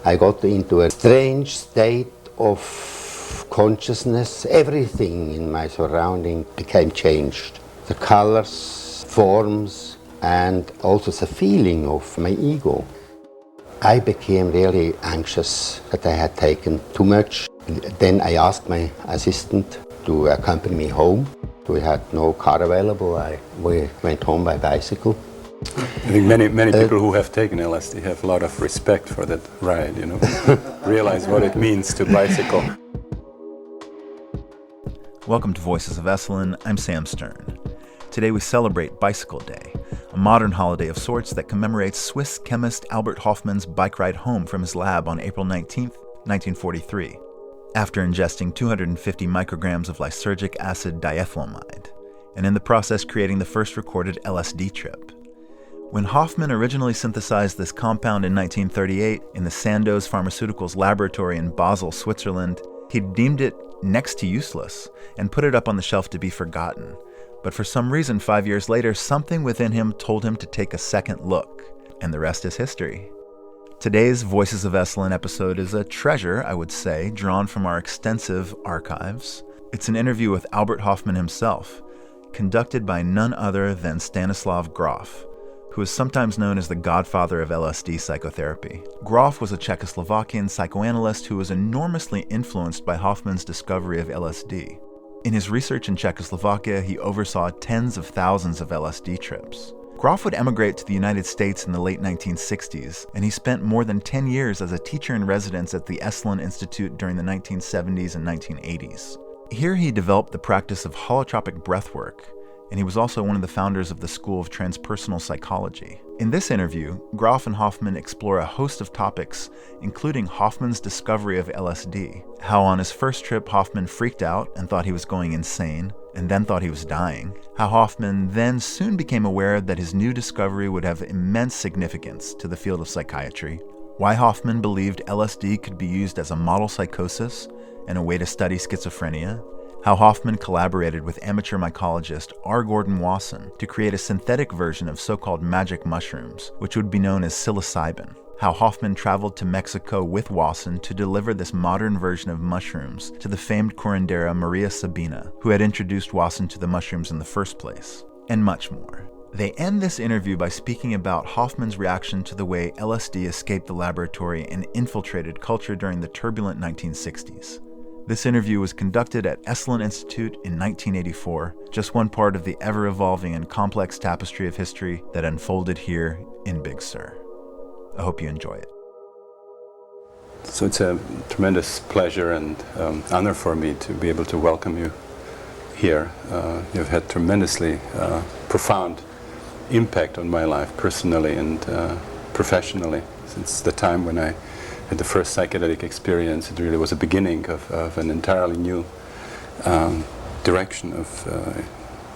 I got into a strange state of consciousness. Everything in my surrounding became changed. The colors, forms, and also the feeling of my ego. I became really anxious that I had taken too much. Then I asked my assistant to accompany me home. We had no car available. We went home by bicycle. I think many people who have taken LSD have a lot of respect for that ride, you know, realize what it means to bicycle. Welcome to Voices of Esalen. I'm Sam Stern. Today we celebrate Bicycle Day, a modern holiday of sorts that commemorates Swiss chemist Albert Hoffman's bike ride home from his lab on April 19, 1943, after ingesting 250 micrograms of lysergic acid diethlymide, and in the process creating the first recorded LSD trip. When Hoffman originally synthesized this compound in 1938 in the Sandoz Pharmeacuticals laboratory in Basel, Switzerland, he deemed it next to useless and put it up on the shelf to be forgotten. But for some reason, 5 years later, something within him told him to take a second look, and the rest is history. Today's Voices of Esalen episode is a treasure, I would say, drawn from our extensive archives. It's an interview with Albert Hoffman himself, conducted by none other than Stanislav Grof, who is sometimes known as the godfather of LSD psychotherapy. Grof was a Czechoslovakian psychoanalyst who was enormously influenced by Hoffman's discovery of LSD. In his research in Czechoslovakia, he oversaw tens of thousands of LSD trips. Grof would emigrate to the United States in the late 1960s, and he spent more than 10 years as a teacher in residence at the Esalen Institute during the 1970s and 1980s. Here he developed the practice of holotropic breathwork, and he was also one of the founders of the School of Transpersonal Psychology. In this interview, Grof and Hoffman explore a host of topics, including Hoffman's discovery of LSD, how on his first trip Hoffman freaked out and thought he was going insane, and then thought he was dying, how Hoffman then soon became aware that his new discovery would have immense significance to the field of psychiatry, why Hoffman believed LSD could be used as a model psychosis and a way to study schizophrenia, how Hoffman collaborated with amateur mycologist R. Gordon Wasson to create a synthetic version of so-called magic mushrooms, which would be known as psilocybin, how Hoffman traveled to Mexico with Wasson to deliver this modern version of mushrooms to the famed curandera Maria Sabina, who had introduced Wasson to the mushrooms in the first place, and much more. They end this interview by speaking about Hoffman's reaction to the way LSD escaped the laboratory and infiltrated culture during the turbulent 1960s. This interview was conducted at Esalen Institute in 1984, just one part of the ever-evolving and complex tapestry of history that unfolded here in Big Sur. I hope you enjoy it. So it's a tremendous pleasure and honor for me to be able to welcome you here. You've had tremendously profound impact on my life personally and professionally since the time when I had the first psychedelic experience. It really was a beginning of an entirely new direction of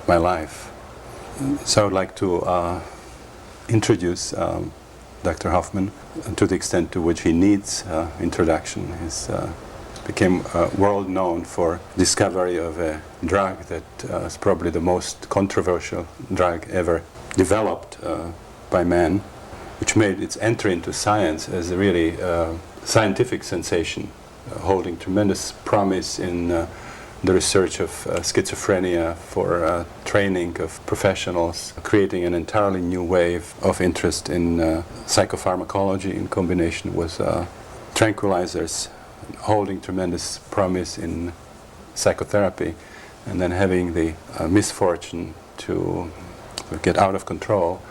my life. So I would like to introduce Dr. Hoffman to the extent to which he needs introduction. He became world known for discovery of a drug that is probably the most controversial drug ever developed by man, which made its entry into science as a really scientific sensation, holding tremendous promise in the research of schizophrenia for training of professionals, creating an entirely new wave of interest in psychopharmacology in combination with tranquilizers, holding tremendous promise in psychotherapy, and then having the misfortune to get out of control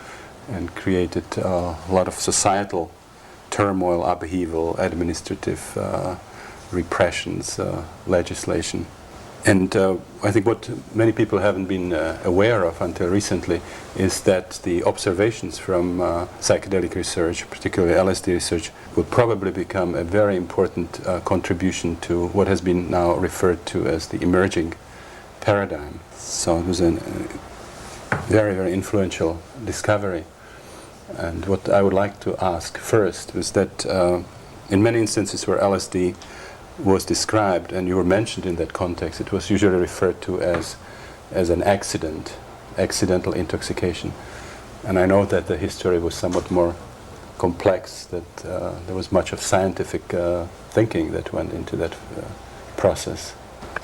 and created a lot of societal turmoil, upheaval, administrative repressions, legislation. And I think what many people haven't been aware of until recently is that the observations from psychedelic research, particularly LSD research, will probably become a very important contribution to what has been now referred to as the emerging paradigm. So it was a very, very influential discovery. And what I would like to ask first is that in many instances where LSD was described and you were mentioned in that context, it was usually referred to as an accidental intoxication. And I know that the history was somewhat more complex that there was much of scientific thinking that went into that process.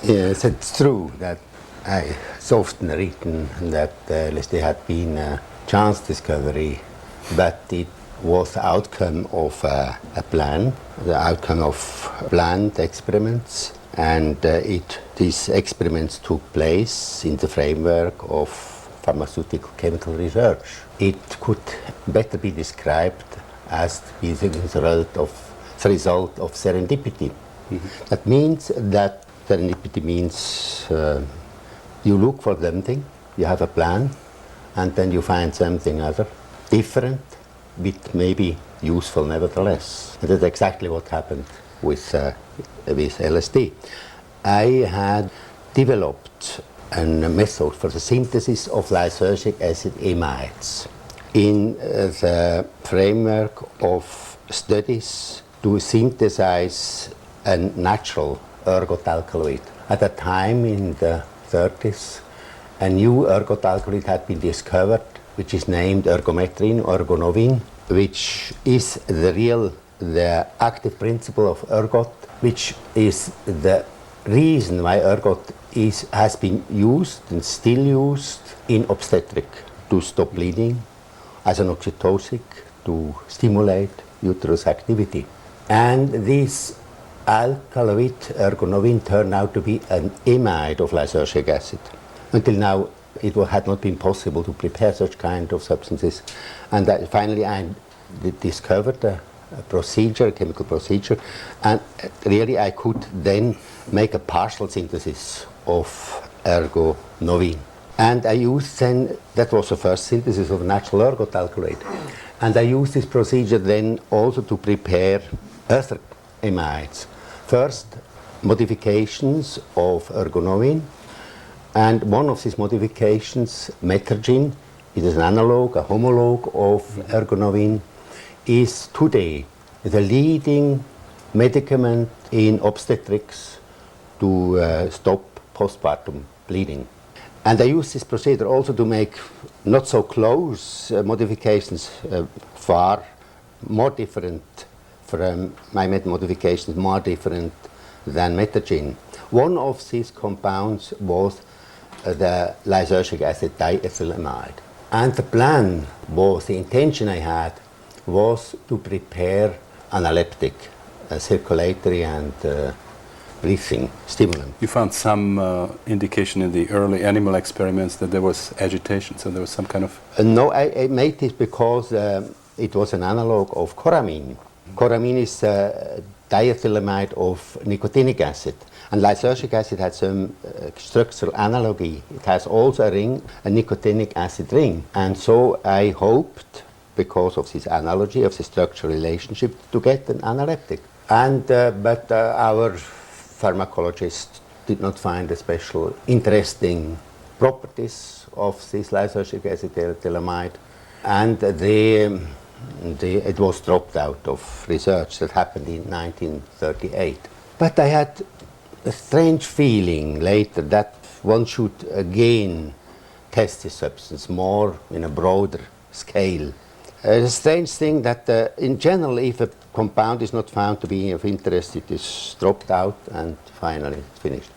Yes, it's true that it's often written that there had been a chance discovery, but it was the outcome of a plan, the outcome of planned experiments, and these experiments took place in the framework of pharmaceutical chemical research. It could better be described as the result of serendipity. Mm-hmm. That means that serendipity means you look for something, you have a plan, and then you find something other, different, but maybe useful nevertheless. And that's exactly what happened with LSD. I had developed a method for the synthesis of lysergic acid amides in the framework of studies to synthesize a natural ergot alkaloid. At the time in the 30s, a new ergot alkaloid had been discovered, which is named ergometrin, ergonovin, which is the active principle of ergot, which is the reason why ergot has been used and still used in obstetric to stop bleeding, as an oxytocic to stimulate uterus activity. And this alkaloid ergonovin turned out to be an amide of lysergic acid. Until now, it had not been possible to prepare such kind of substances. And finally, I discovered a procedure, a chemical procedure, and really I could then make a partial synthesis of ergonovin. And I used then, that was the first synthesis of natural ergot alkaloid. And I used this procedure then also to prepare other amides. First, modifications of ergonovin, and one of these modifications, metergin, it is an analog, a homologue of ergonovin, is today the leading medicament in obstetrics to stop postpartum bleeding. And I use this procedure also to make not so close modifications, far more different from my modifications, more different than metergin. One of these compounds was the lysergic acid diethylamide. And the plan was, the intention I had, was to prepare analeptic, circulatory and breathing stimulant. You found some indication in the early animal experiments that there was agitation, so there was some kind of... No, I made this because it was an analog of coramine. Coramine is diethylamide of nicotinic acid, and lysergic acid had some structural analogy. It has also a ring, a nicotinic acid ring, and so I hoped, because of this analogy of the structural relationship, to get an analeptic. And but our pharmacologist did not find a special interesting properties of this lysergic acid diethylamide, and it was dropped out of research. That happened in 1938. But I had a strange feeling later that one should again test this substance more in a broader scale. A strange thing that in general, if a compound is not found to be of interest, it is dropped out and finally finished.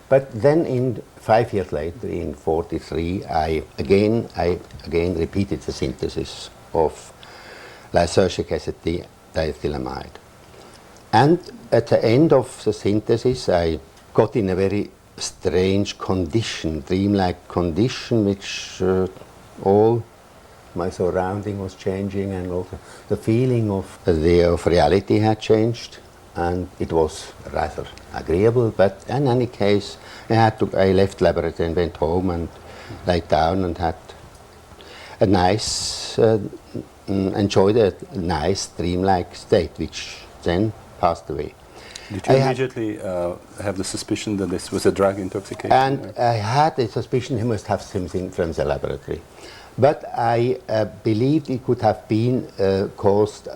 But then 5 years later, in 1943, I again repeated the synthesis of lysergic acid diethylamide. And at the end of the synthesis, I got in a very strange condition, dreamlike condition, which all my surrounding was changing, and also the feeling of reality had changed, and it was rather agreeable. But in any case, I left laboratory and went home and lay down and had a nice, enjoyed a nice dreamlike state, which then passed away. Did you immediately have the suspicion that this was a drug intoxication? And I had the suspicion he must have something from the laboratory. But I believed it could have been caused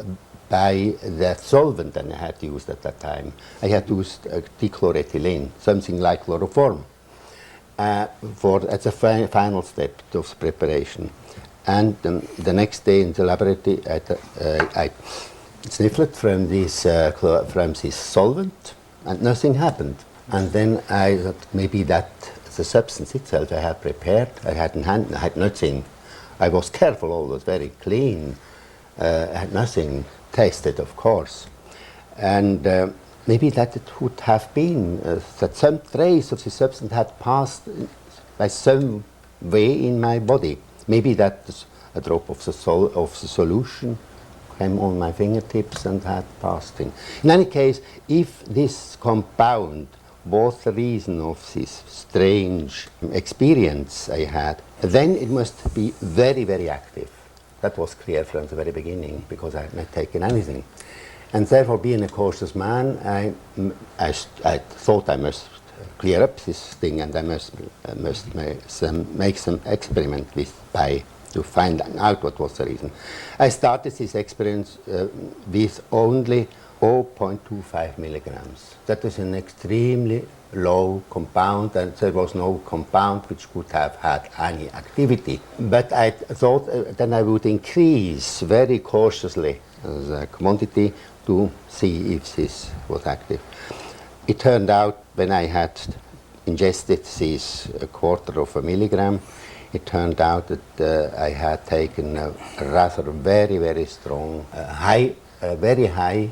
by the solvent that I had used at that time. I had used dichloroethylene, something like chloroform, at the final step of preparation. And the next day in the laboratory, I sniffed from this solvent, and nothing happened. And then I thought maybe that the substance itself I had prepared, I had nothing. I was careful, always very clean. I had nothing tasted, of course. And maybe that it would have been that some trace of the substance had passed by some way in my body. Maybe that a drop of the solution came on my fingertips and had passed in. In any case, if this compound was the reason of this strange experience I had, then it must be very, very active. That was clear from the very beginning, because I had not taken anything. And therefore, being a cautious man, I thought I must clear up this thing, and I must make some experiment to find out what was the reason. I started this experiment with only 0.25 milligrams. That was an extremely low compound, and there was no compound which could have had any activity. But I thought then I would increase very cautiously the quantity to see if this was active. It turned out when I had ingested this 1/4 of a milligram, it turned out that I had taken a rather very, very strong, very high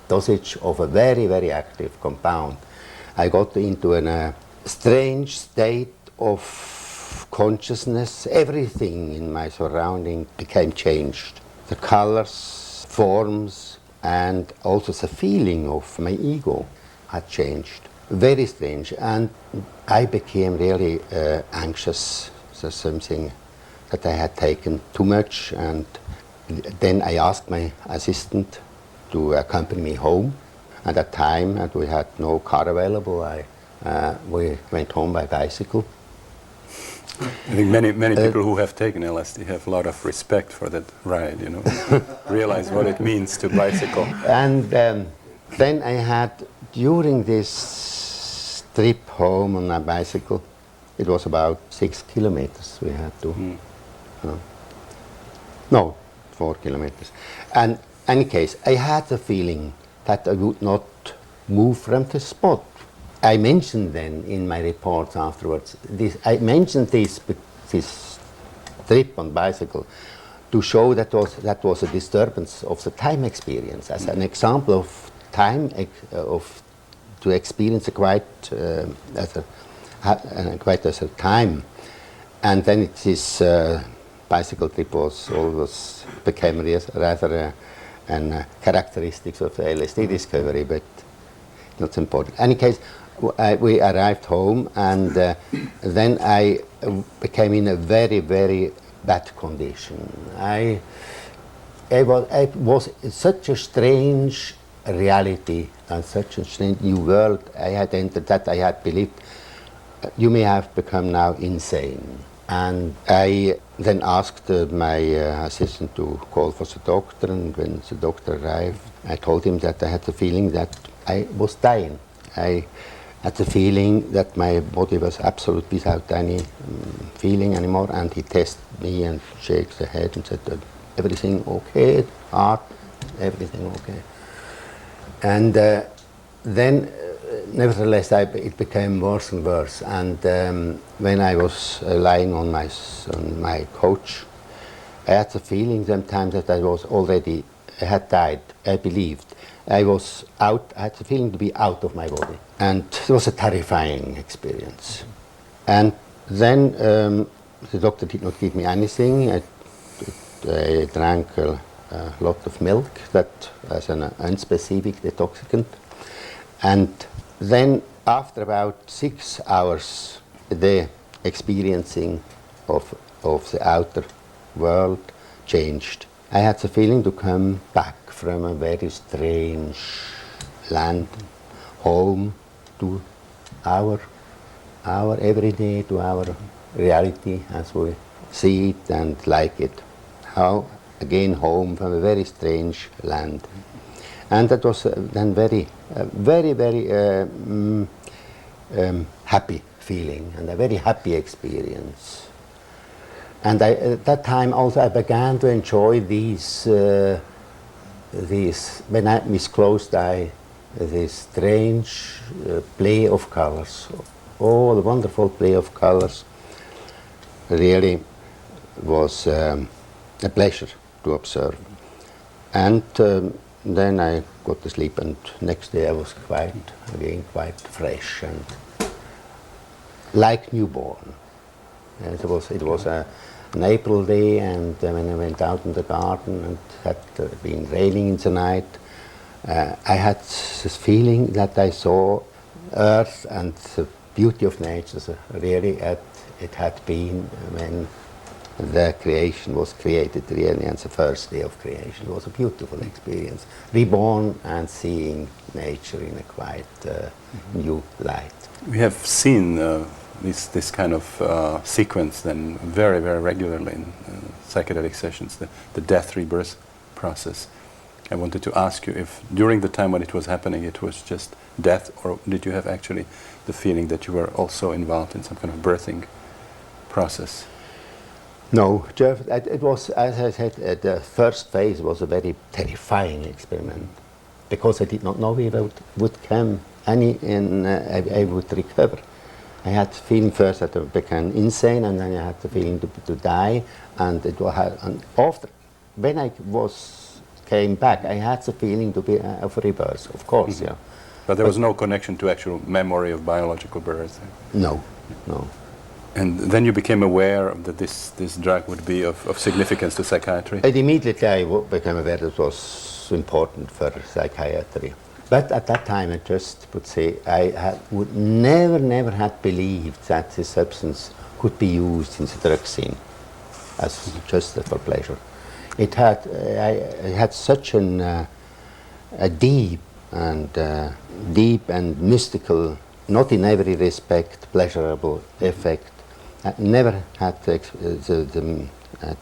dosage of a very, very active compound. I got into a strange state of consciousness. Everything in my surrounding became changed. The colors, forms, and also the feeling of my ego had changed. Very strange. And I became really anxious. There's something that I had taken too much, and then I asked my assistant to accompany me home. At that time, and we had no car available, we went home by bicycle. I think many people who have taken LSD have a lot of respect for that ride, you know, realize what it means to bicycle. And then I had, during this trip home on my bicycle, it was about 6 kilometers we had to, no, 4 kilometers. And in any case, I had the feeling that I would not move from the spot. I mentioned then in my reports afterwards, I mentioned this trip on bicycle to show that was a disturbance of the time experience, as an example of time, to experience quite as a time. And then this bicycle trip became rather characteristics of LSD discovery, but not important. In any case, we arrived home, and then I became in a very, very bad condition. It was such a strange reality and such a strange new world I had entered that I had believed you may have become now insane. And I then asked my assistant to call for the doctor, and when the doctor arrived, I told him that I had the feeling that I was dying. I had the feeling that my body was absolutely without any feeling anymore, and he tested me and shook the head and said, everything okay, heart, everything okay. And then nevertheless, it became worse and worse. And when I was lying on my couch, I had the feeling sometimes that I had died. I believed I was out. I had the feeling to be out of my body, and it was a terrifying experience. And then the doctor did not give me anything. I drank a lot of milk, that as an unspecific detoxicant, and then after about 6 hours, the experiencing of the outer world changed. I had the feeling to come back from a very strange land, home, to our everyday, to our reality as we see it and like it. How again home from a very strange land. And that was then very happy feeling and a very happy experience. And at that time also I began to enjoy these when I with closed eye, this strange play of colors. Oh, the wonderful play of colors really was a pleasure to observe. And then I got to sleep, and next day I was quite fresh and like newborn. It was an April day, and when I went out in the garden and had been raining in the night, I had this feeling that I saw Earth and the beauty of nature really it had been when the creation was created really, and the first day of creation was a beautiful experience. Reborn and seeing nature in a quite new light. We have seen this kind of sequence then very, very regularly in psychedelic sessions, the death rebirth process. I wanted to ask you if during the time when it was happening it was just death, or did you have actually the feeling that you were also involved in some kind of birthing process? No, it was, as I said, the first phase was a very terrifying experiment, because I did not know if I would come I would recover. I had the feeling first that I became insane, and then I had the feeling to die, and after, when I came back, I had the feeling to be of rebirth, of course, yeah. But there was no connection to actual memory of biological birth? No. And then you became aware that this drug would be of significance to psychiatry? And immediately I became aware that it was important for psychiatry. But at that time I just would say I would never had believed that this substance could be used in the drug scene as just for pleasure. I had such a deep and mystical, not in every respect pleasurable effect. I never had the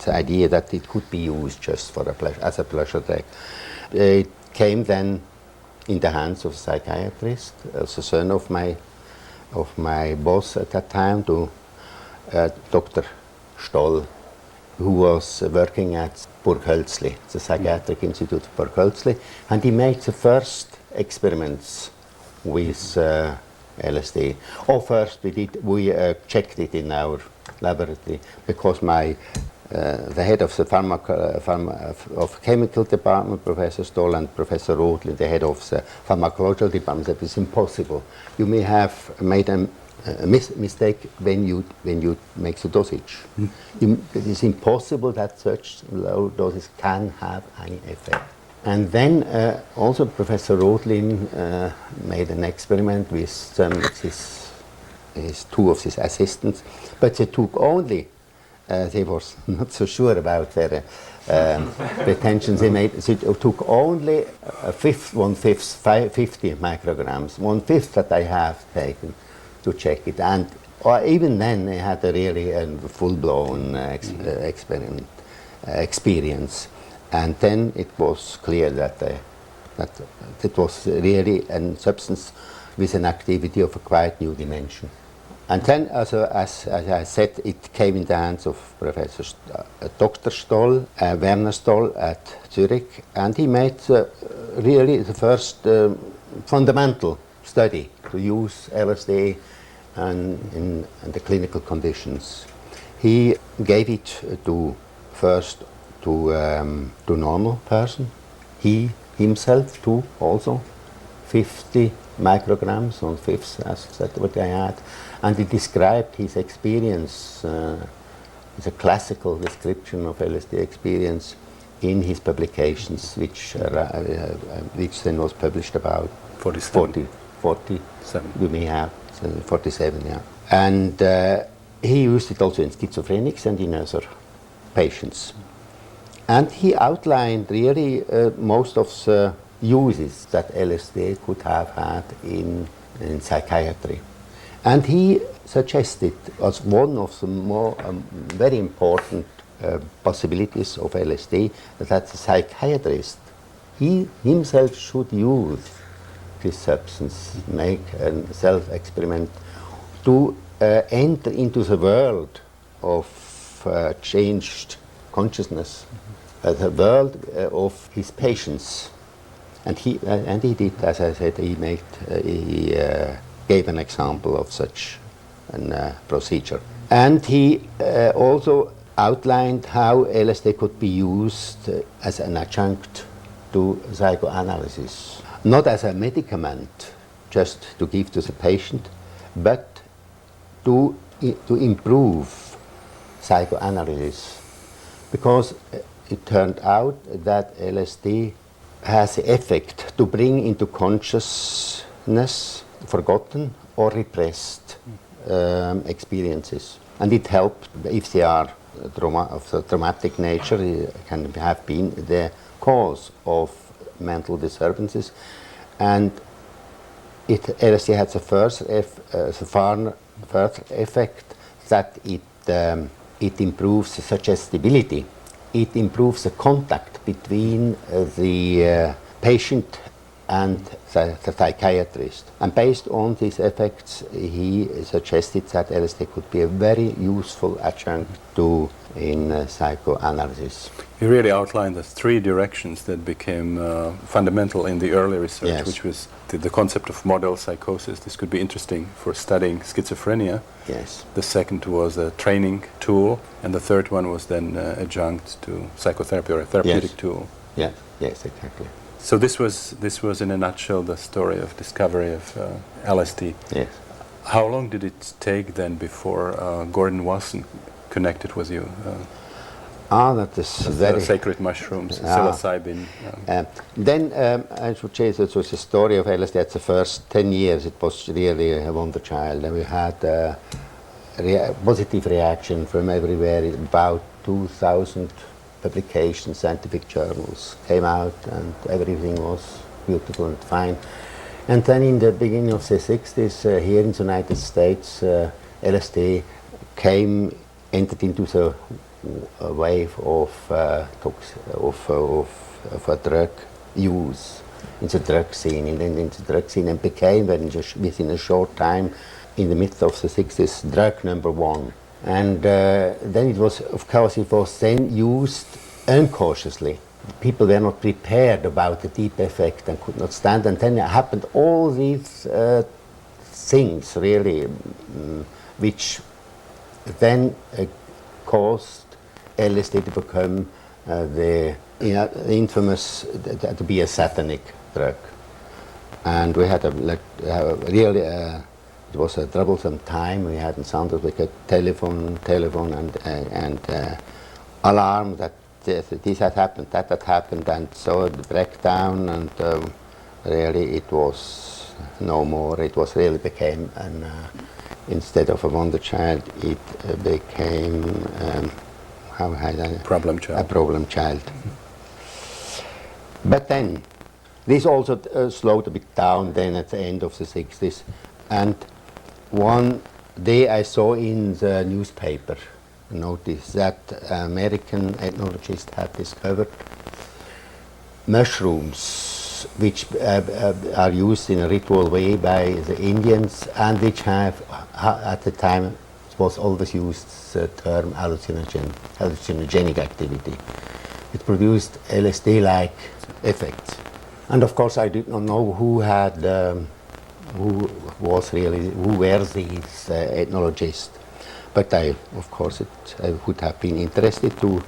idea that it could be used just for as a pleasure drug. It came then in the hands of a psychiatrist, as a son of my boss at that time, to Dr. Stoll, who was working at Burghölzli, the Psychiatric Institute of Burghölzli, and he made the first experiments with LSD. First we checked it in our laboratory, because the head of the of chemical department, Professor Stoll, and Professor Rothli, the head of the pharmacological department, said it's impossible. You may have made a mistake when you make the dosage. It is impossible that such low doses can have any effect. And then also Professor Rothli made an experiment with his two of his assistants, but they took only. They were not so sure about their pretensions. They took only 50 micrograms, 1/5 that I have taken to check it, and even then they had a really full-blown experience, and then it was clear that it was really a substance with an activity of a quite new dimension. And then, as I said, it came in the hands of Professor Dr. Stoll, Werner Stoll at Zurich, and he made really the first fundamental study to use LSD in the clinical conditions. He gave it first to normal person. He himself took also 50 micrograms, 1/5, as that what I had, and he described his experience. It's a classical description of LSD experience in his publications, which then was published about 47. We may have 47, yeah. And he used it also in schizophrenics and in other patients. And he outlined really most of the uses that LSD could have had in psychiatry. And he suggested as one of the more very important possibilities of LSD that the psychiatrist, he himself should use this substance, make a self-experiment to enter into the world of changed consciousness, the world of his patients. And he did, as I said, he gave an example of such a procedure. And he also outlined how LSD could be used as an adjunct to psychoanalysis. Not as a medicament, just to give to the patient, but to improve psychoanalysis. Because it turned out that LSD has the effect to bring into consciousness forgotten or repressed experiences. And it helped, if they are of the traumatic nature, it can have been the cause of mental disturbances. And LSD had the first effect that it improves the suggestibility. It improves the contact between the patient and the psychiatrist. And based on these effects, he suggested that LSD could be a very useful adjunct in psychoanalysis. You really outlined the three directions that became fundamental in the early research, yes. which was the concept of model psychosis. This could be interesting for studying schizophrenia. Yes. The second was a training tool, and the third one was then adjunct to psychotherapy or a therapeutic yes. tool. Yeah. Yes, exactly. So this was in a nutshell the story of discovery of LSD. Yes. How long did it take then before Gordon Wasson connected with you? That is very... sacred mushrooms, psilocybin. Then I should say that it was a story of LSD. At the first 10 years it was really a wonder child. And we had positive reaction from everywhere. About 2,000 publications, scientific journals came out, and everything was beautiful and fine. And then in the beginning of the 60s, here in the United States, LSD entered into the wave of drug use in the drug scene, and became, within a short time, in the midst of the 60s, drug number one. And then it was then used uncautiously. People were not prepared about the deep effect and could not stand. And then happened all these things, really, which then caused LSD to become the infamous, to be a satanic drug. And we had it was a troublesome time. We had in Sandoz, we got telephone and alarm that this had happened, that had happened, and so the breakdown, and really it was no more. It was really became instead of a wonder child, it became problem child. A problem child. But then this also slowed a bit down. Then at the end of the 60s, and one day I saw in the newspaper a notice that American ethnologist had discovered mushrooms which are used in a ritual way by the Indians, and which have, at the time, was always used the term hallucinogenic activity. It produced LSD-like effects. And of course I did not know who were these ethnologists. But I would have been interested to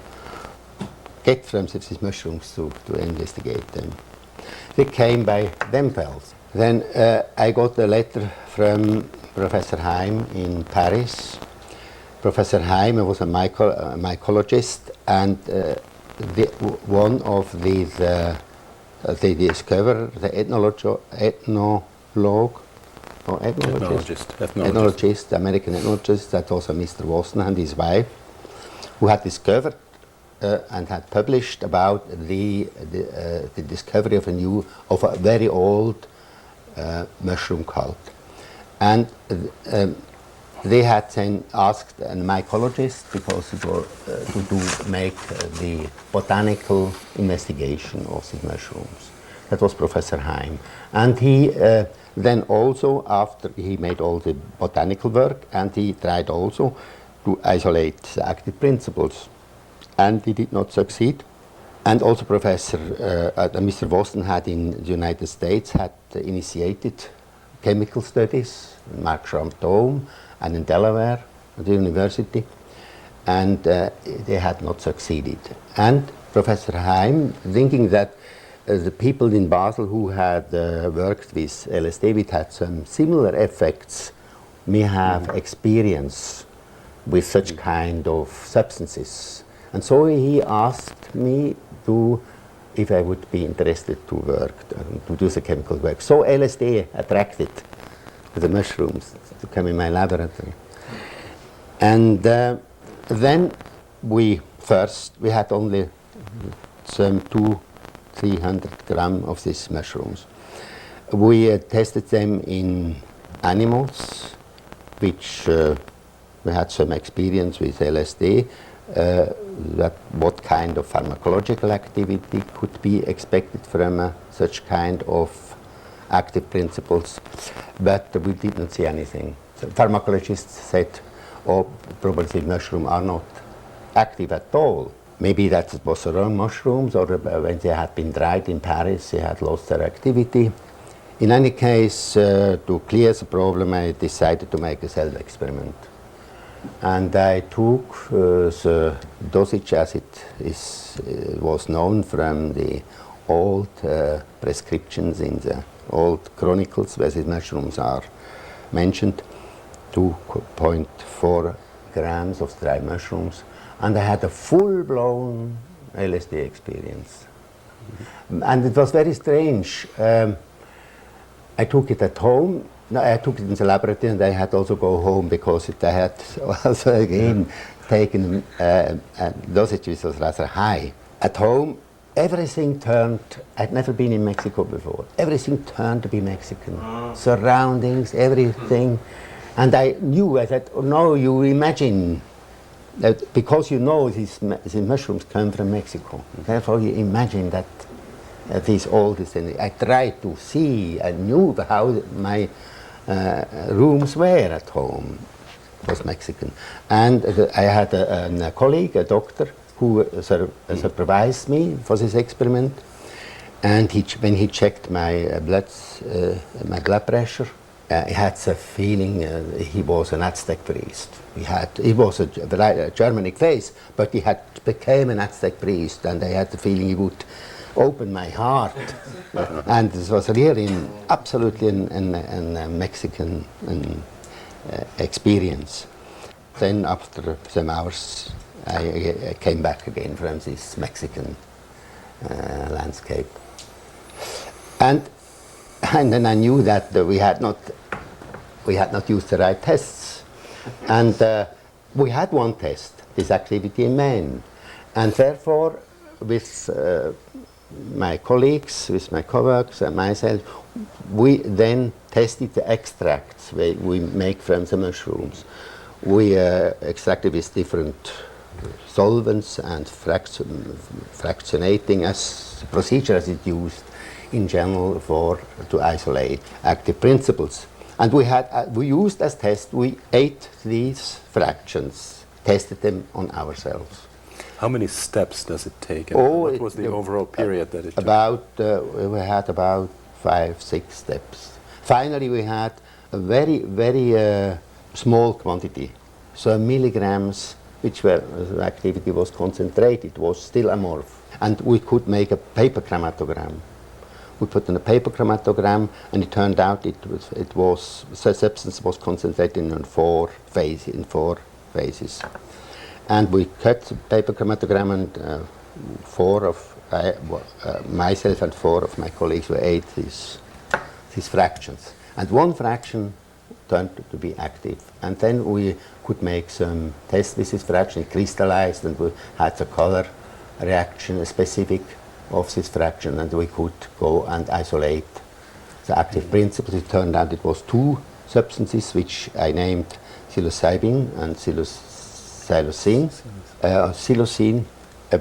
get from these mushrooms to investigate them. They came by themselves. Then I got a letter from Professor Heim in Paris. Professor Heim was a mycologist, and one of these, they discovered the ethnologist, American ethnologist, that was a Mr. Wasson and his wife, who had discovered and had published about the discovery of a very old mushroom cult. And they had then asked a mycologist, because it was to make the botanical investigation of these mushrooms. That was Professor Heim. And he then also, after he made all the botanical work, and he tried also to isolate the active principles. And he did not succeed. And also Professor Mr. Wasson had in the United States had initiated chemical studies in micrograms dome and in Delaware at the university, and they had not succeeded. And Professor Heim, thinking that the people in Basel who had worked with LSD, which had some similar effects, may have experience with such kind of substances. And so he asked me if I would be interested to work, to do the chemical work. So LSD attracted the mushrooms to come in my laboratory. And then we had only some 200-300 grams of these mushrooms. We tested them in animals, which we had some experience with LSD, that what kind of pharmacological activity could be expected from such kind of active principles, but we didn't see anything. So pharmacologists said, oh, probably the mushrooms are not active at all. Maybe that was the wrong mushrooms, or when they had been dried in Paris, they had lost their activity. In any case, to clear the problem, I decided to make a self-experiment. And I took the dosage as it was known from the old prescriptions in the old chronicles where the mushrooms are mentioned, 2.4 grams of dry mushrooms, and I had a full-blown LSD experience. And it was very strange. I took it at home. No, I took it in the laboratory, and I had also go home because I had also again taken a dosage which was rather high. At home, everything turned. I'd never been in Mexico before. Everything turned to be Mexican. Surroundings, everything, and I knew. I said, "Oh no, you imagine that because you know these mushrooms come from Mexico. Therefore, you imagine that these all these things." I tried to see. I knew how my rooms were at home. It was Mexican. And I had a colleague, a doctor, who supervised me for this experiment. And when he checked my blood pressure, he had the feeling he was an Aztec priest. He was a Germanic face, but he became an Aztec priest, and I had the feeling he would open my heart. And this was really absolutely a Mexican experience. Then after some hours, I came back again from this Mexican landscape. And then I knew that we had not used the right tests. And we had one test, this activity in men. And therefore, with my colleagues, with my co-workers and myself, we then tested the extracts we make from the mushrooms. We extracted with different solvents and fractionating as the procedure as it used in general to isolate active principles. And we used as test, we ate these fractions, tested them on ourselves. How many steps does it take? And what was the overall period that it took? We had about 5-6 steps. Finally, we had a very, very small quantity, so milligrams, which were the activity was concentrated, was still amorph, and we could make a paper chromatogram. We put in a paper chromatogram, and it turned out the substance was concentrated in four phases. And we cut the paper chromatogram, and myself and 4 of my colleagues ate these fractions. And one fraction turned to be active. And then we could make some tests with this fraction, crystallized, and we had the color reaction specific of this fraction, and we could go and isolate the active principles. It turned out it was 2 substances which I named psilocybin and psilocin,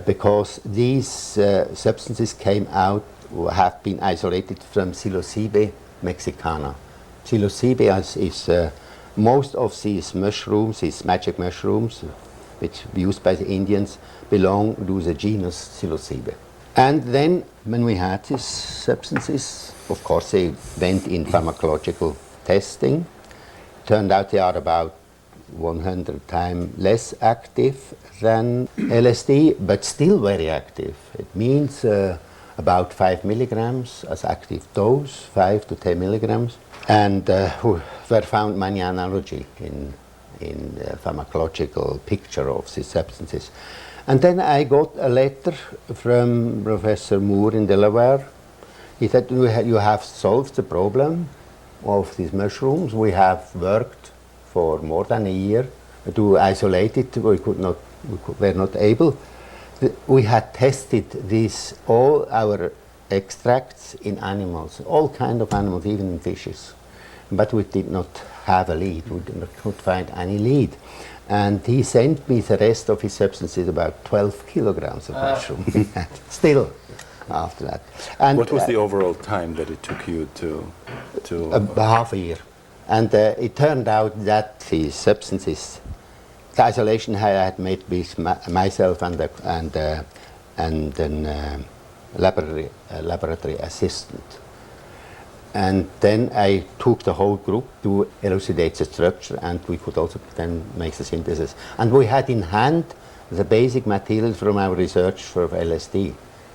because these substances have been isolated from Psilocybe mexicana. Psilocybe is most of these mushrooms, these magic mushrooms, which were used by the Indians, belong to the genus psilocybe. And then, when we had these substances, of course they went in pharmacological testing. Turned out they are about 100 times less active than LSD, but still very active. It means about 5 milligrams as active dose, 5 to 10 milligrams. And were found many analogy in the pharmacological picture of these substances. And then I got a letter from Professor Moore in Delaware. He said, you have solved the problem of these mushrooms. We have worked for more than a year to isolate it. We were not able. We had tested all our extracts in animals, all kinds of animals, even in fishes. But we did not have a lead. We could find any lead. And he sent me the rest of his substances, about 12 kilograms of mushroom. Still, after that. And what was the overall time that it took you to half a year. And it turned out that the substances, the isolation I had made with myself and then laboratory assistant. And then I took the whole group to elucidate the structure, and we could also then make the synthesis. And we had in hand the basic material from our research for LSD,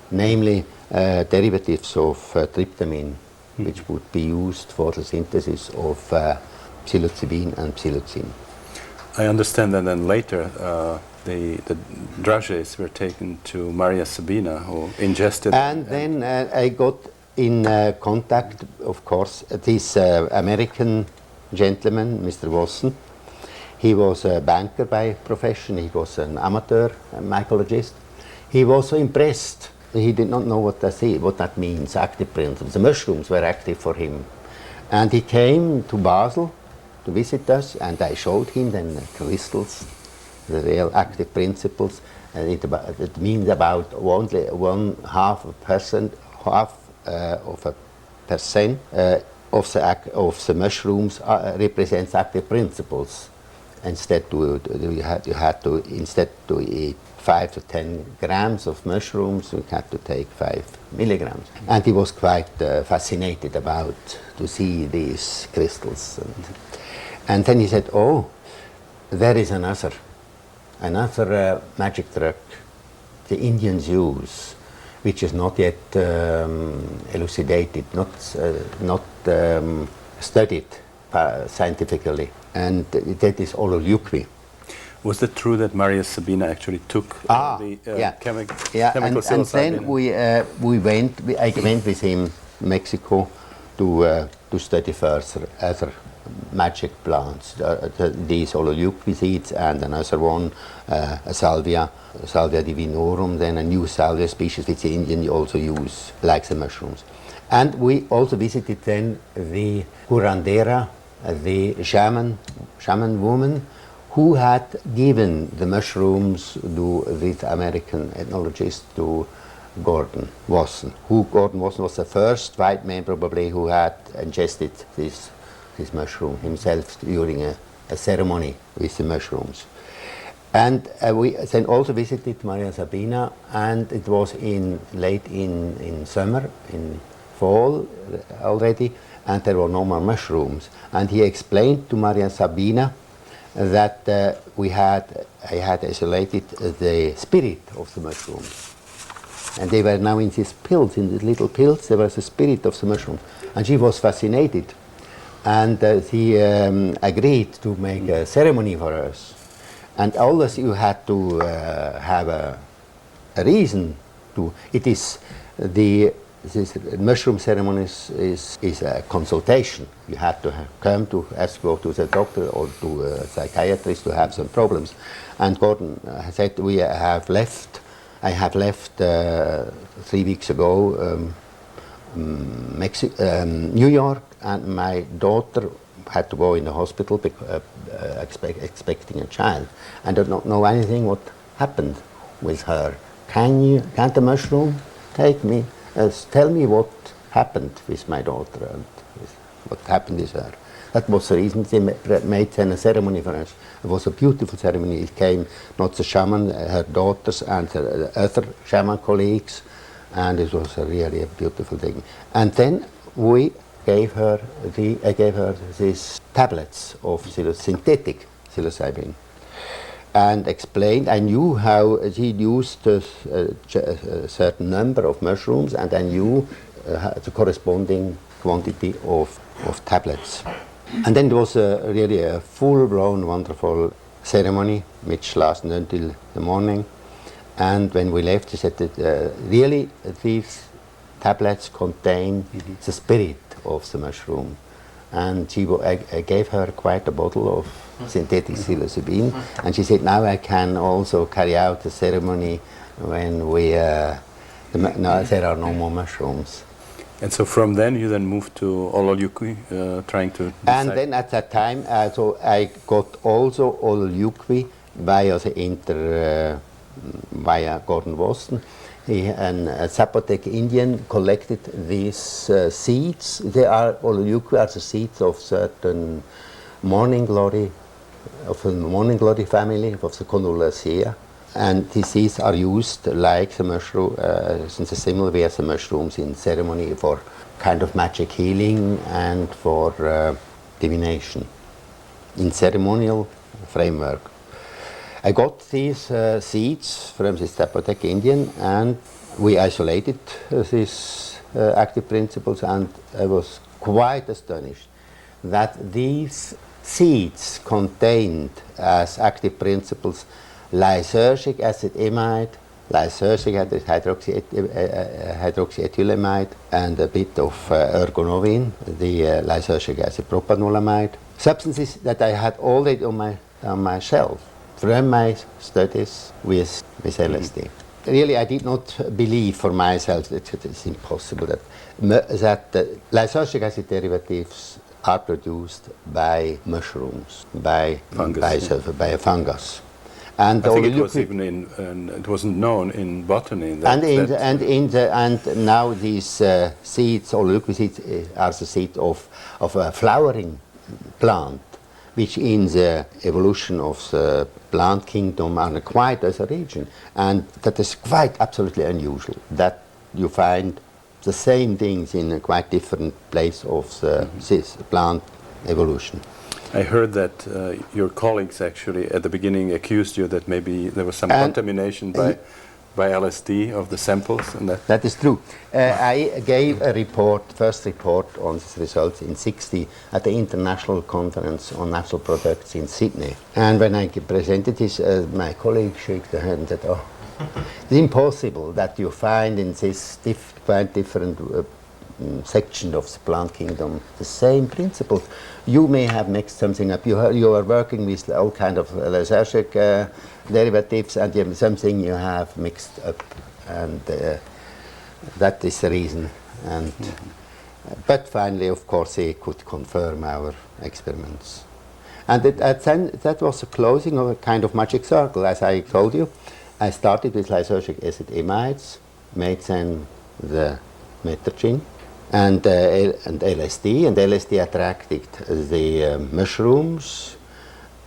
namely derivatives of tryptamine, which would be used for the synthesis of psilocybin and psilocin. I understand that then later the dragees were taken to Maria Sabina, who ingested. And then I got in contact, of course, this American gentleman, Mr. Wasson. He was a banker by profession. He was an amateur mycologist. He was so impressed. He did not know what that means, active principles. The mushrooms were active for him. And he came to Basel to visit us, and I showed him then the crystals, the real active principles. And it means about only 0.5% of the mushrooms represents active principles. Instead, you had to eat 5 to 10 grams of mushrooms, you had to take 5 milligrams. And he was quite fascinated to see these crystals. And then he said, oh, there is another magic drug the Indians use, which is not yet elucidated, not studied scientifically, and that is holotropic. Was it true that Maria Sabina actually took chemical psilocybin? And then I went with him to Mexico to study further other magic plants, these holotropic seeds, and another one, a salvia divinorum, then a new salvia species which the Indians also use, like the mushrooms. And we also visited then the curandera, the shaman woman, who had given the mushrooms to this American ethnologist, to Gordon Wasson. Gordon Wasson was the first white man probably who had ingested this mushroom himself during a ceremony with the mushrooms. And we then also visited Maria Sabina, and it was late in summer, in fall already, and there were no more mushrooms. And he explained to Maria Sabina that I had isolated the spirit of the mushrooms. And they were now in these pills, in these little pills, there was the spirit of the mushroom. And she was fascinated. And he agreed to make a ceremony for us. And always you had to have a reason to. This mushroom ceremonies is a consultation. You had to go to the doctor or to a psychiatrist to have some problems. And Gordon said, I have left 3 weeks ago New York, and my daughter had to go in the hospital expecting a child. I do not know anything what happened with her. Can't the mushroom take me? Tell me what happened with my daughter and what happened with her. That was the reason they made then a ceremony for us. It was a beautiful ceremony. It came not the shaman, her daughters and her other shaman colleagues, and it was really a beautiful thing. And then we gave her I gave her these tablets of synthetic psilocybin, and explained. I knew how she used a certain number of mushrooms, and I knew the corresponding quantity of tablets. And then there was really a full-blown, wonderful ceremony, which lasted until the morning. And when we left, she said that really these tablets contain the spirit of the mushroom. And I gave her quite a bottle of synthetic psilocybin, and she said, now I can also carry out the ceremony when there are no more mushrooms. And so from then you then moved to Ololiuqui, trying to decide. And then at that time, so I got also Ololiuqui via Gordon Wasson. A Zapotec Indian collected these seeds. Ololiuqui are the seeds of certain morning glory, of the morning glory family, of the Conulaceae. And these seeds are used like the mushroom, in the similar way as the mushrooms in ceremony for kind of magic healing and for divination in ceremonial framework. I got these seeds from the Zapotec Indian, and we isolated these active principles, and I was quite astonished that these seeds contained as active principles lysergic acid amide, lysergic acid hydroxyethylamide, and a bit of ergonovin, the lysergic acid propanolamide. Substances that I had already on my shelf from my studies with LSD. Really, I did not believe for myself that it is impossible that lysergic acid derivatives are produced by mushrooms, by a fungus. And I think it was even it wasn't known in botany. And now these seeds, Ololiuqui seeds, are the seed of a flowering plant, which in the evolution of the plant kingdom are quite as a region, and that is quite absolutely unusual that you find the same things in a quite different place of the plant evolution. I heard that your colleagues actually at the beginning accused you that maybe there was some contamination by LSD of the samples, and that is true. I gave a first report on these results in '60 at the International Conference on Natural Products in Sydney. And when I presented this, my colleague shook their head and said, "Oh, it's impossible that you find in this quite different section of the plant kingdom the same principles. You may have mixed something up. You are working with all kind of lysergic derivatives, and something you have mixed up, and that is the reason." And but finally, of course, they could confirm our experiments. And that was the closing of a kind of magic circle. As I told you, I started with lysergic acid amides, made then the metergine, and LSD, and LSD attracted the mushrooms,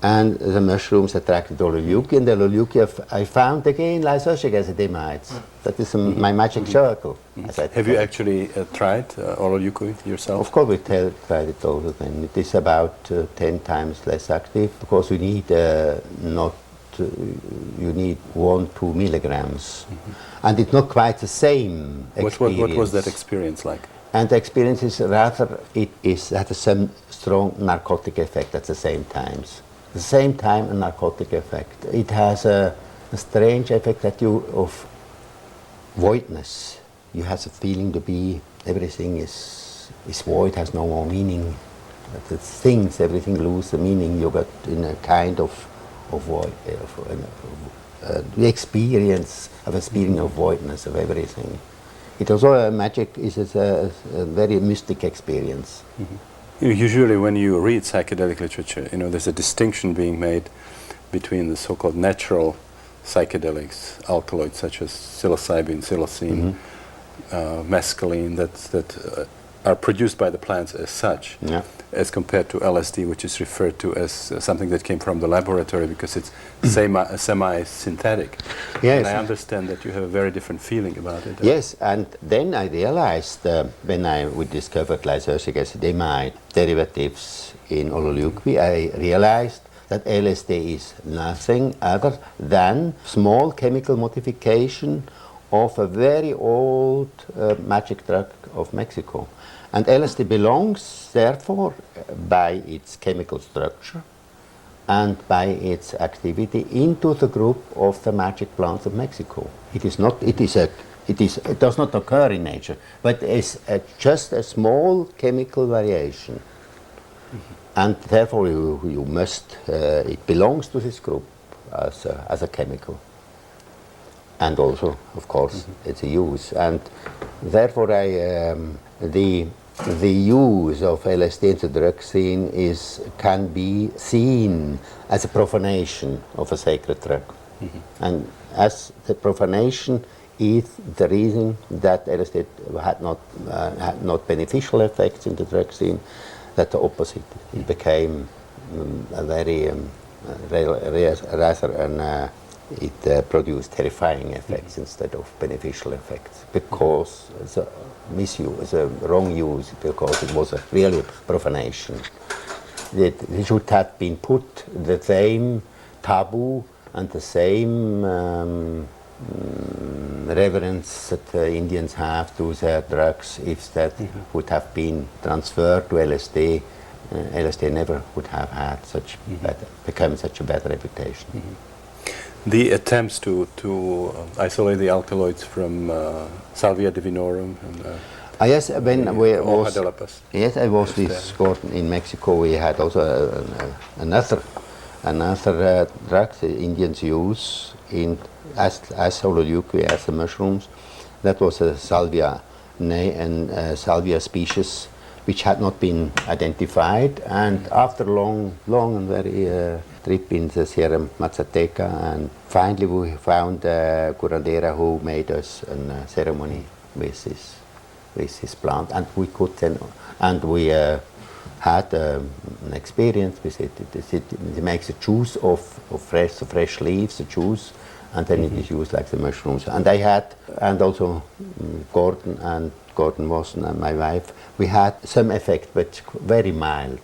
and the mushrooms attracted Ololiuqui, and the Ololiuqui I found again lysergic acid amides. That is my magic circle. Have you actually tried Ololiuqui yourself? Of course, we tried it all the time. It is about 10 times less active, because we need you need 1-2 milligrams, and it's not quite the same experience. What was that experience like? And the experience is rather, it has some strong narcotic effect at the same time. At the same time, a narcotic effect. It has a strange effect of voidness. You have the feeling to be, everything is void, has no more meaning. The things, everything loses the meaning. You got in a kind of void, the experience of voidness of everything. It also magic is a very mystic experience. Usually when you read psychedelic literature, there's a distinction being made between the so-called natural psychedelics, alkaloids such as psilocybin, psilocin, mescaline, that are produced by the plants as such, Yeah. as compared to LSD, which is referred to as something that came from the laboratory because it's semi-synthetic. Yes. And I understand that you have a very different feeling about it. Yes, and then I realized when we discovered lysergic acid derivatives in ololeucopy, I realized that LSD is nothing other than small chemical modification of a very old magic drug of Mexico. And LSD belongs, therefore, by its chemical structure and by its activity into the group of the magic plants of Mexico. It does not occur in nature, but it's just a small chemical variation. Mm-hmm. And therefore you must, it belongs to this group as a chemical. And also, of course, it's a use. And therefore the use of LSD in the drug scene can be seen as a profanation of a sacred drug. Mm-hmm. And as the profanation is the reason that LSD had not beneficial effects in the drug scene, that the opposite. It became a very it produced terrifying effects instead of beneficial effects, because the misuse, the wrong use, because it was really profanation. It should have been put the same taboo and the same reverence that the Indians have to their drugs. If that would have been transferred to LSD, LSD never would have had become such a bad reputation. Mm-hmm. The attempts to isolate the alkaloids from Salvia divinorum and yes, when I was with Gordon in Mexico, we had also another drug the Indians use as ololeucopy, as the mushrooms. That was a Salvia species which had not been identified, and after long and very trip in the Sierra Mazateca, and finally we found a curandera who made us a ceremony with this plant, and we could then, and we had an experience with it. It makes a juice of fresh leaves, the juice, and then it is used like the mushrooms. And also Gordon Wasson and my wife, we had some effect, but very mild,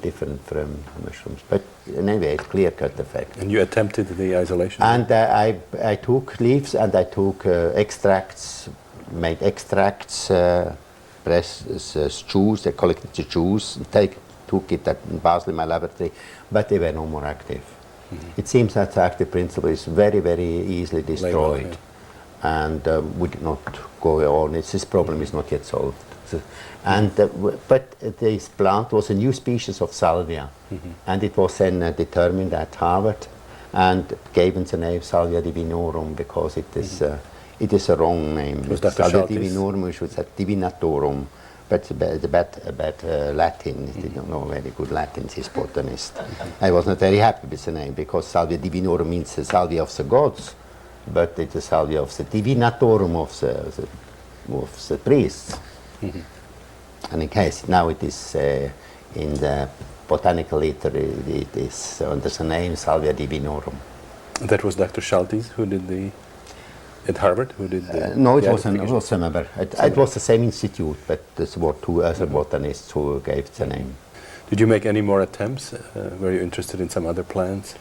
different from mushrooms. But anyway, clear-cut effect. And you attempted the isolation? And I took leaves and I took extracts, made extracts, pressed juice, I collected the juice, took it in Basel in my laboratory, but they were no more active. Mm-hmm. It seems that the active principle is very, very easily destroyed. And would not go on. This problem is not yet solved. And but this plant was a new species of salvia, and it was then determined at Harvard and given the name Salvia divinorum because it is a wrong name. Salvia divinorum, we should say divinatorum, but it's a bad Latin. They don't know very good Latin, this botanist. I was not very happy with the name because Salvia divinorum means the salvia of the gods, but it's the salvia of the divinatorum of the priests. Mm-hmm. And in case now it is in the botanical literature, it is under the name Salvia divinorum. That was Dr. Schultes who did at Harvard? Who did no, it was another. It was the same institute, but there were two other botanists who gave the name. Did you make any more attempts? Were you interested in some other plants?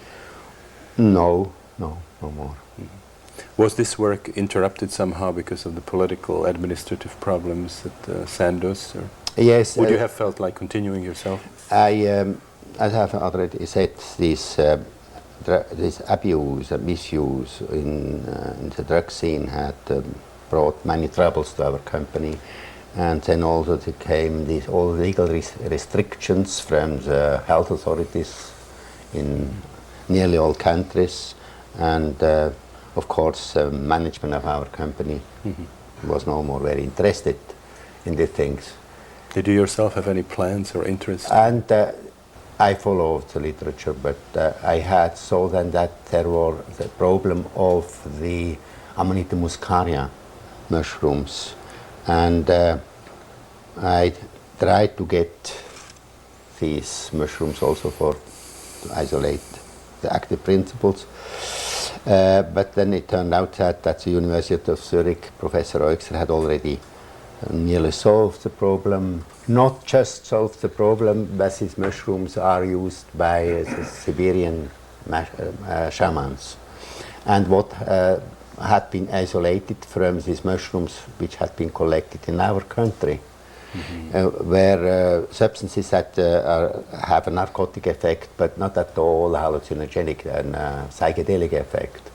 No more. Mm-hmm. Was this work interrupted somehow because of the political, administrative problems at Sandoz? Or yes. Would you have felt like continuing yourself? I have already said this abuse and misuse in the drug scene had brought many troubles to our company, and then also there came these all legal restrictions from the health authorities in nearly all countries, and of course management of our company was no more very interested in these things. Did you yourself have any plans or interests? And I followed the literature, but I saw then that there was the problem of the Amanita muscaria mushrooms, and I tried to get these mushrooms also to isolate the active principles. But then it turned out that at the University of Zurich, Professor Euxer had already nearly solved the problem. Not just solved the problem, but these mushrooms are used by the Siberian shamans. And what had been isolated from these mushrooms, which had been collected in our country, where substances that have a narcotic effect, but not at all hallucinogenic and psychedelic effect.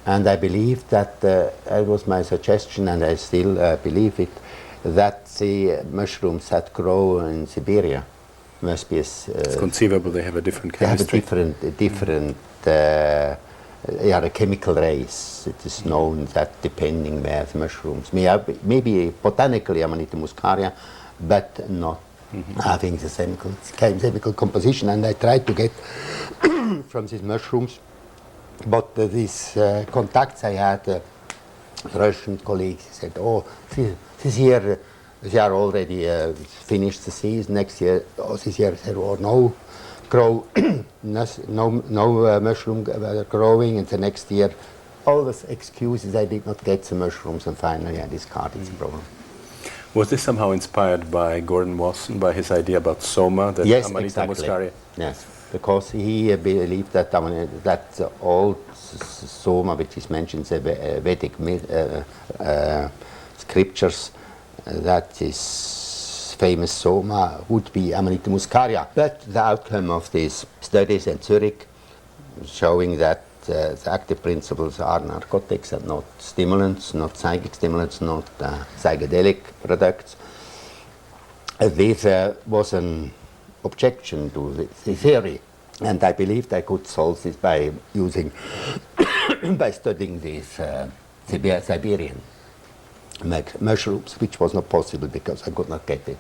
And I believe that it was my suggestion, and I still believe it, that the mushrooms that grow in Siberia must be it's conceivable they have a different chemistry. They have a different a chemical race. It is known that depending where the mushrooms maybe botanically Amanita muscaria, but not having the same chemical composition. And I tried to get from these mushrooms, but these contacts I had, Russian colleagues said, "Oh, this year they are already finished the season. Next year, this year there were no mushroom growing, and the next year, all those excuses, I did not get the mushrooms, and finally I discarded the problem." Was this somehow inspired by Gordon Wasson, by his idea about soma, that yes, Amanita exactly. muscaria? Yes, because he believed that that all soma, which is mentioned in the Vedic scriptures, that is famous soma would be Amanita muscaria. But the outcome of these studies in Zurich showing that the active principles are narcotics and not stimulants, not psychic stimulants, not psychedelic products. This was an objection to the theory, and I believed I could solve this by using, by studying these Siberian mushrooms, which was not possible because I could not get it.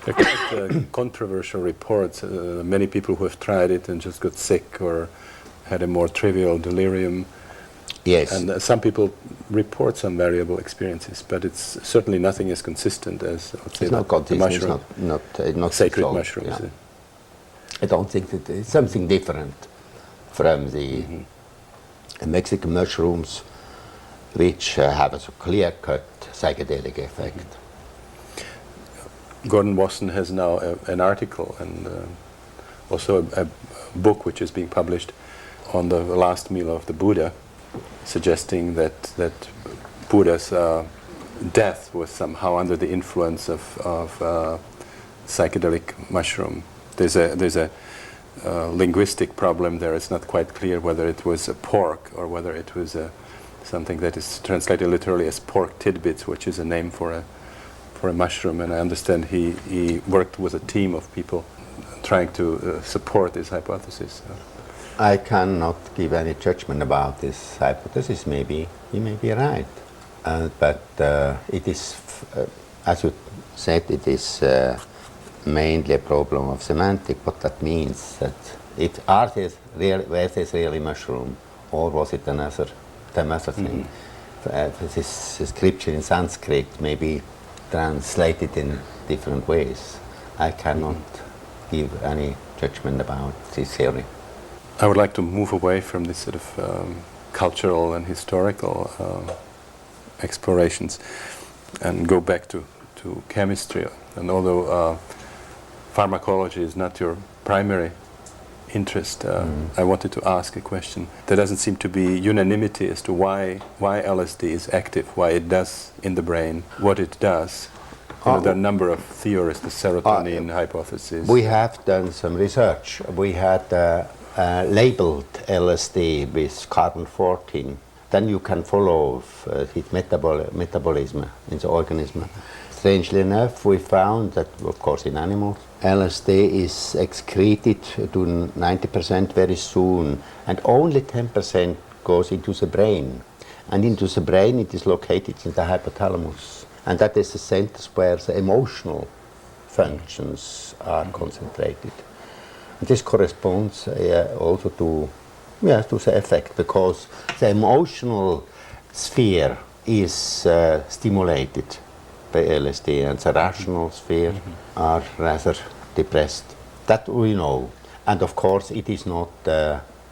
There are quite controversial reports. Many people who have tried it and just got sick or had a more trivial delirium. Yes. And some people report some variable experiences, but it's certainly nothing as consistent as, let's say, the mushroom. It's not sacred solved, mushrooms. Yeah. I don't think that it's something different from the Mexican mushrooms, which have a clear-cut psychedelic effect. Gordon Wasson has now an article and also a book which is being published on the last meal of the Buddha, suggesting that Buddha's death was somehow under the influence of psychedelic mushroom. There's a linguistic problem there. It's not quite clear whether it was a pork or whether it was something that is translated literally as pork tidbits, which is a name for a mushroom. And I understand he worked with a team of people trying to support this hypothesis. I cannot give any judgment about this hypothesis. He may be right, but it is, as you said, it is mainly a problem of semantic. What that means that were this really mushroom, or was it another thing? This scripture in Sanskrit may be translated in different ways. I cannot give any judgment about this theory. I would like to move away from this sort of cultural and historical explorations and go back to chemistry. And although pharmacology is not your primary interest, I wanted to ask a question. There doesn't seem to be unanimity as to why LSD is active, why it does in the brain, what it does. There are a number of theories, the serotonin hypothesis. We have done some research. We had labeled LSD with carbon-14. Then you can follow its metabolism in the organism. Strangely enough, we found that, of course, in animals, LSD is excreted to 90% very soon, and only 10% goes into the brain. And into the brain, it is located in the hypothalamus. And that is the center where the emotional functions are concentrated. And this corresponds also to the effect, because the emotional sphere is stimulated by LSD, and the rational sphere are rather depressed. That we know. And of course, it is not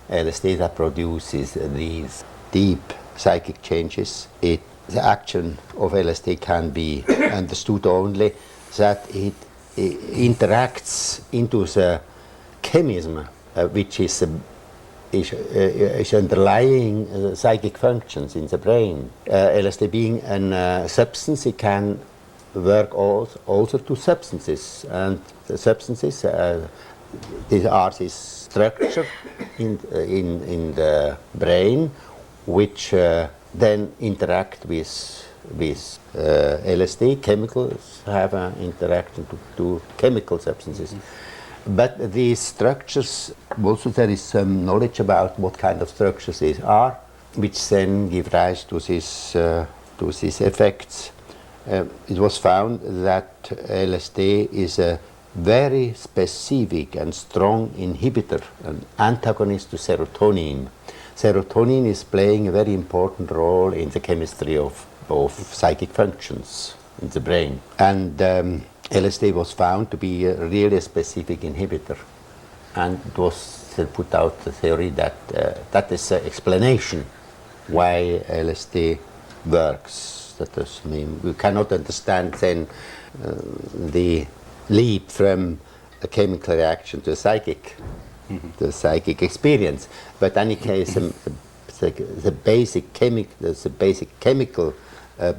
LSD that produces these deep psychic changes. The action of LSD can be understood only that it interacts into the chemism, which is underlying psychic functions in the brain. LSD being a substance, it can work also to substances, and the substances these are this structure in the brain which then interact with LSD. Chemicals have an interaction to chemical substances. But these structures, also there is some knowledge about what kind of structures these are, which then give rise to these effects. It was found that LSD is a very specific and strong inhibitor, an antagonist to serotonin. Serotonin is playing a very important role in the chemistry of psychic functions in the brain. And LSD was found to be really a specific inhibitor. And it was put out the theory that that is the explanation why LSD works. That does mean we cannot understand then the leap from a chemical reaction to a psychic, the psychic experience. But in any case, the basic chemical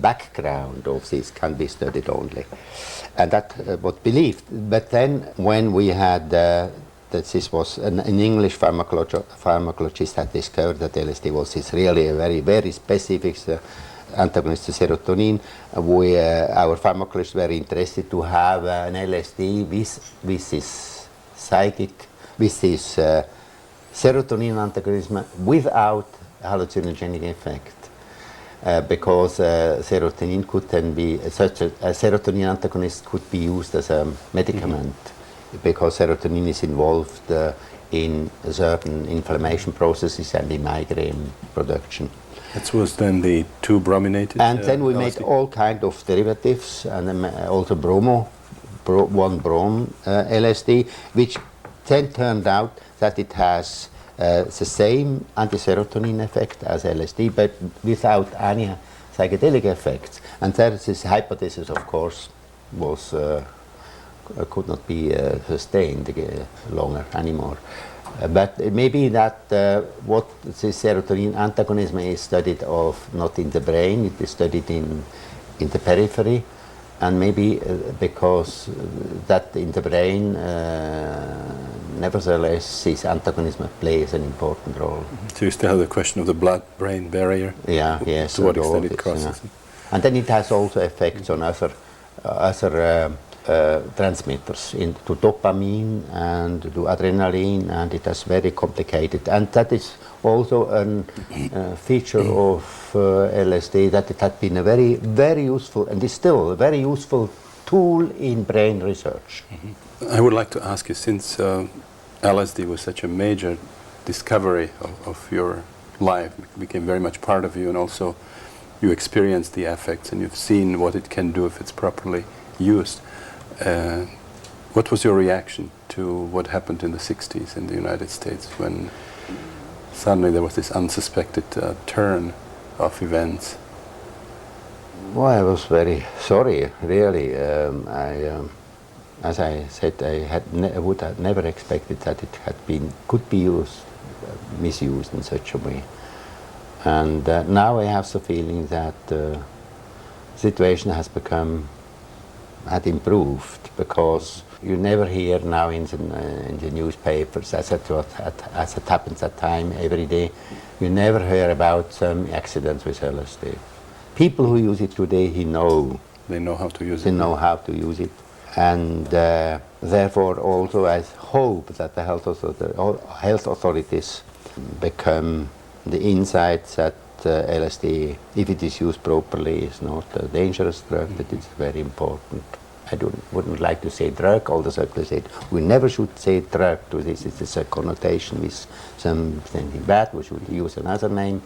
background of this can be studied only, and that was believed. But then, when we had that this was an English pharmacologist had discovered that LSD was really a very, very specific antagonist to serotonin, our pharmacologists were interested to have an LSD with this serotonin antagonism without hallucinogenic effect, because serotonin could then be such a serotonin antagonist could be used as a medicament, because serotonin is involved in certain inflammation processes and in migraine production. That was then the 2-brominated. And then we made all kind of derivatives, and also 1-brom LSD, which then turned out that it has the same anti-serotonin effect as LSD, but without any psychedelic effects. And this hypothesis, of course, was could not be sustained longer anymore. But it may be that what the serotonin antagonism is studied of not in the brain, it is studied in the periphery, and maybe because that in the brain, nevertheless, this antagonism plays an important role. So you still have the question of the blood-brain barrier? Yeah, yes. To what extent it crosses? Yeah. And then it has also effects on other transmitters, to dopamine and to adrenaline, and it is very complicated. And that is also a feature of LSD, that it had been a very, very useful, and is still a very useful tool in brain research. I would like to ask you, since LSD was such a major discovery of your life, it became very much part of you, and also you experienced the effects and you've seen what it can do if it's properly used. What was your reaction to what happened in the 60s in the United States, when suddenly there was this unsuspected turn of events? Well, I was very sorry, really. As I said, I would have never expected that it could be misused in such a way. And now I have the feeling that the situation had improved, because you never hear now in the newspapers, as it happens at time every day, you never hear about some accidents with LSD. People who use it today, they know how to use it. They know how to use it. And therefore also I hope that the health authorities become the insights that LSD, if it is used properly, is not a dangerous drug, that it's very important. I wouldn't like to say drug, although I said we never should say drug to this. It's a connotation with something bad. We should use another name.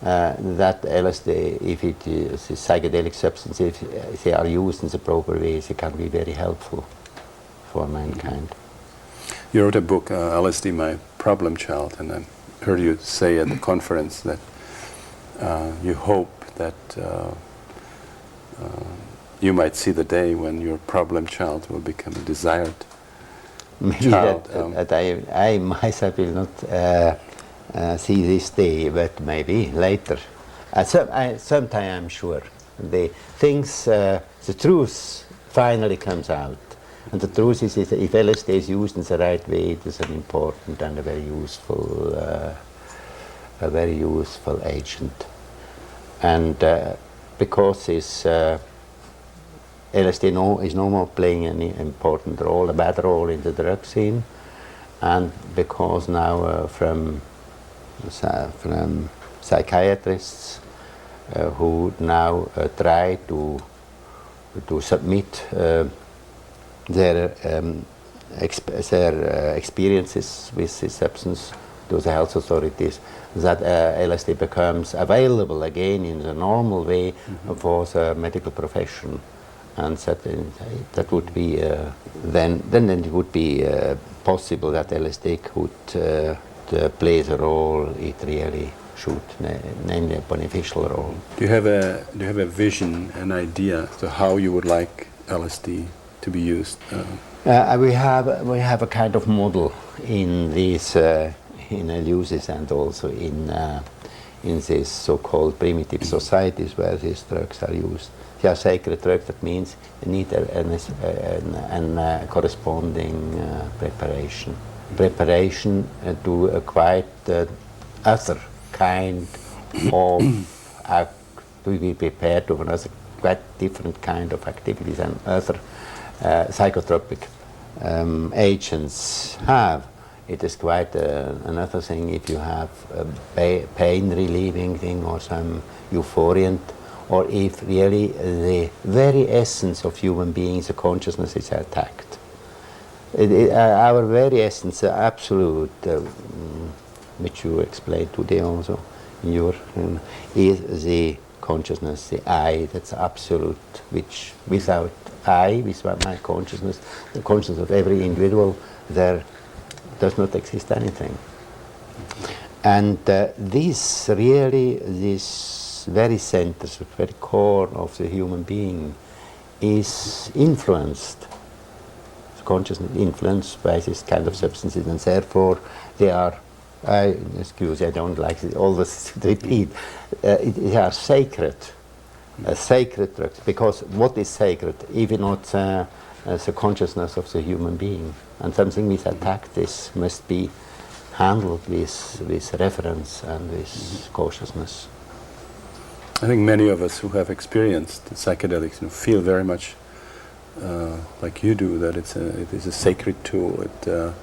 that LSD, if it is a psychedelic substance, if they are used in the proper ways, it can be very helpful for mankind. You wrote a book, LSD, My Problem Child, and I heard you say at the conference that you hope that you might see the day when your problem child will become a desired child. That I myself will not see this day, but maybe later. Sometime I'm sure. The things, the truth finally comes out. And the truth is that if LSD is used in the right way, it is an important and a very useful agent. And because this LSD is no more playing any important role, a bad role in the drug scene, and because now from psychiatrists who now try to submit their experiences with this substance to the health authorities, that LSD becomes available again in the normal way for the medical profession, and that would be then it would be possible that LSD could play the role it really should, namely a beneficial role. Do you have a vision, an idea to how you would like LSD to be used? We have a kind of model in these in uses and also in these so-called primitive societies where these drugs are used. They are sacred drugs. That means you need a corresponding preparation to a quite other kind of to be prepared to another quite different kind of activities and other psychotropic agents have. It is quite another thing if you have a pain relieving thing or some euphoriant, or if really the very essence of human beings, the consciousness, is attacked. Our very essence, the absolute, which you explained today also in your, is the consciousness, the I, that's absolute, which without I, without my consciousness, the consciousness of every individual, there does not exist anything. And this very center, the very core of the human being is influenced, consciousness influenced by this kind of substances, and therefore they are, I don't like it always to repeat, they are sacred, sacred drugs, because what is sacred if not the consciousness of the human being? And something with attack, this must be handled with reverence and with cautiousness. I think many of us who have experienced psychedelics feel very much like you do, that it is a sacred tool. It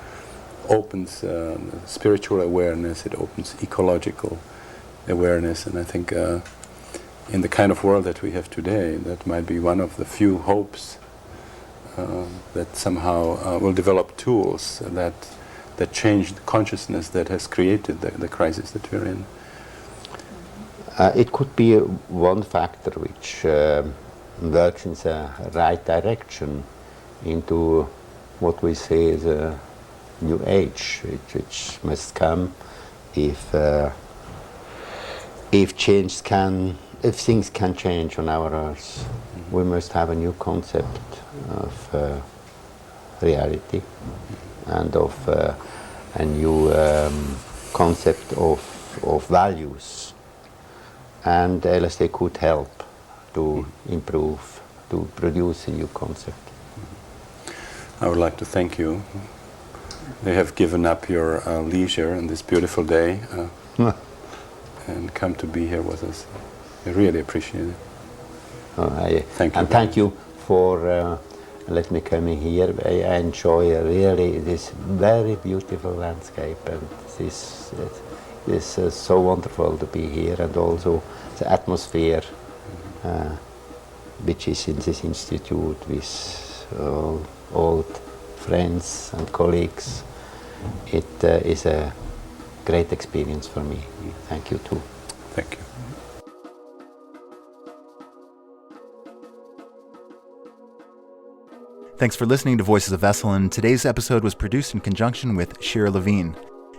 opens spiritual awareness, it opens ecological awareness, and I think in the kind of world that we have today, that might be one of the few hopes that somehow will develop tools that change the consciousness that has created the crisis that we're in. It could be one factor which works in the right direction into what we say the new age, which must come if things can change on our earth. We must have a new concept of reality and of a new concept of values. And LSD could help to improve, to produce a new concept. I would like to thank you. You have given up your leisure on this beautiful day and come to be here with us. I really appreciate it. Thank you. And thank you for letting me come in here. I enjoy really this very beautiful landscape, and this is so wonderful to be here, and also the atmosphere which is in this institute with old friends and colleagues. It is a great experience for me. Thank you too. Thank you. Thanks for listening to Voices of Esalen. Today's episode was produced in conjunction with Shira Levine.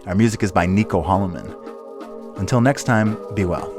Our music is by Nico Holloman. Until next time, be well.